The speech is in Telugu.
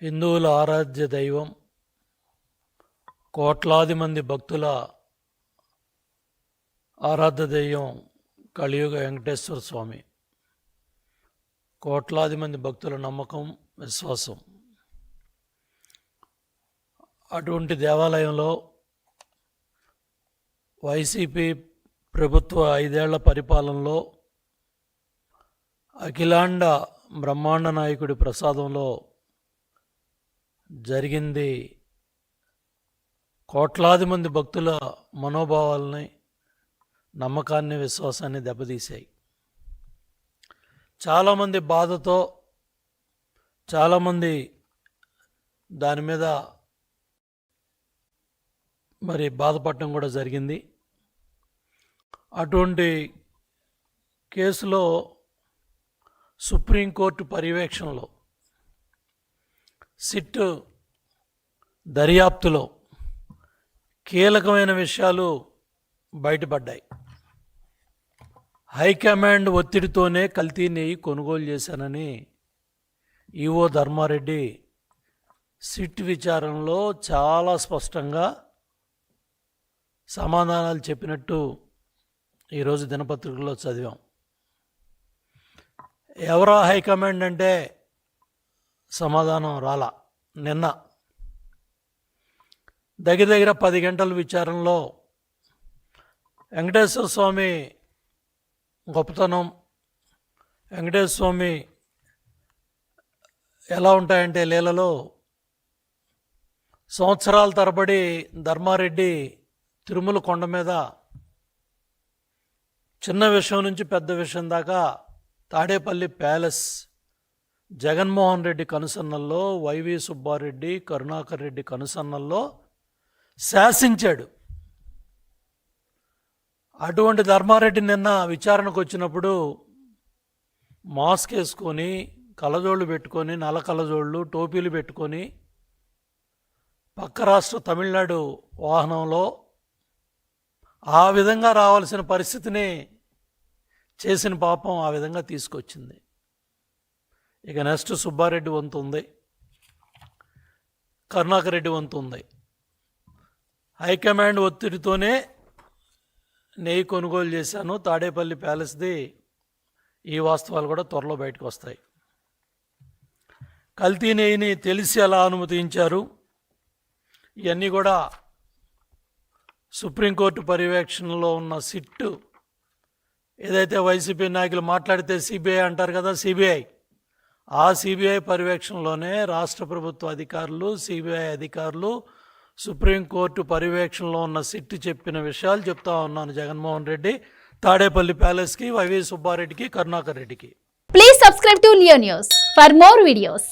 హిందువుల ఆరాధ్య దైవం, కోట్లాది మంది భక్తుల ఆరాధ్య దైవం కలియుగ వెంకటేశ్వర స్వామి. కోట్లాది మంది భక్తుల నమ్మకం, విశ్వాసం. అటువంటి దేవాలయంలో వైసీపీ ప్రభుత్వ 5 ఏళ్ల పరిపాలనలో అఖిలాండ బ్రహ్మాండ నాయకుడి ప్రసాదంలో జరిగింది కోట్లాది మంది భక్తుల మనోభావాలని, నమ్మకాన్ని, విశ్వాసాన్ని దెబ్బతీశాయి. చాలామంది బాధతో, చాలామంది దాని మీద బాధపడటం కూడా జరిగింది. అటువంటి కేసులో సుప్రీంకోర్టు పర్యవేక్షణలో సిట్ దర్యాప్తులో కీలకమైన విషయాలు బయటపడ్డాయి. హైకమాండ్ ఒత్తిడితోనే కల్తీ నెయ్యి కొనుగోలు చేశానని ఈవో ధర్మారెడ్డి సిట్ విచారణలో చాలా స్పష్టంగా సమాధానాలు చెప్పినట్టు ఈరోజు దినపత్రికల్లో చదివాం. ఎవరా హైకమాండ్ అంటే సమాధానం రాలా. నిన్న దగ్గర 10 గంటల విచారణలో వెంకటేశ్వర స్వామి గొప్పతనం, వెంకటేశ్వర స్వామి ఎలా ఉంటాయంటే లీలలో సంవత్సరాల తరబడి ధర్మారెడ్డి తిరుమల కొండ మీద చిన్న విషయం నుంచి పెద్ద విషయం దాకా తాడేపల్లి ప్యాలెస్ జగన్మోహన్ రెడ్డి కనుసన్నల్లో, వైవి సుబ్బారెడ్డి, కరుణాకర్ రెడ్డి కనుసన్నల్లో శాసించాడు. అటువంటి ధర్మారెడ్డి నిన్న విచారణకు వచ్చినప్పుడు మాస్క్ వేసుకొని, కళ్ళజోళ్ళు పెట్టుకొని, నల్ల కళ్ళజోళ్ళు, టోపీలు పెట్టుకొని పక్క రాష్ట్ర తమిళనాడు వాహనంలో ఆ విధంగా రావాల్సిన పరిస్థితిని చేసిన పాపం ఆ విధంగా తీసుకొచ్చింది. ఇక నెక్స్ట్ సుబ్బారెడ్డి వంతు ఉంది, కరుణాకర్ రెడ్డి వంతు ఉంది. హైకమాండ్ ఒత్తిడితోనే నెయ్యి కొనుగోలు చేశాను, తాడేపల్లి ప్యాలెస్ది. ఈ వాస్తవాలు కూడా త్వరలో బయటకు వస్తాయి. కల్తీ నెయ్యిని తెలిసి ఎలా అనుమతించారు, ఇవన్నీ కూడా సుప్రీంకోర్టు పర్యవేక్షణలో ఉన్న సిట్, ఏదైతే వైసీపీ నాయకులు మాట్లాడితే సిబిఐ అంటారు కదా, సిబిఐ, ఆ సిబిఐ పర్యవేక్షణలోనే రాష్ట్ర ప్రభుత్వ అధికారులు, సిబిఐ అధికారులు, సుప్రీంకోర్టు పర్యవేక్షణలో ఉన్న సిట్ చెప్పిన విషయాలు చెప్తా ఉన్నాను. జగన్మోహన్ రెడ్డి తాడేపల్లి ప్యాలెస్కి, వైవి సుబ్బారెడ్డికి, కరుణాకర్ రెడ్డికి. Please subscribe to Leo news for more videos.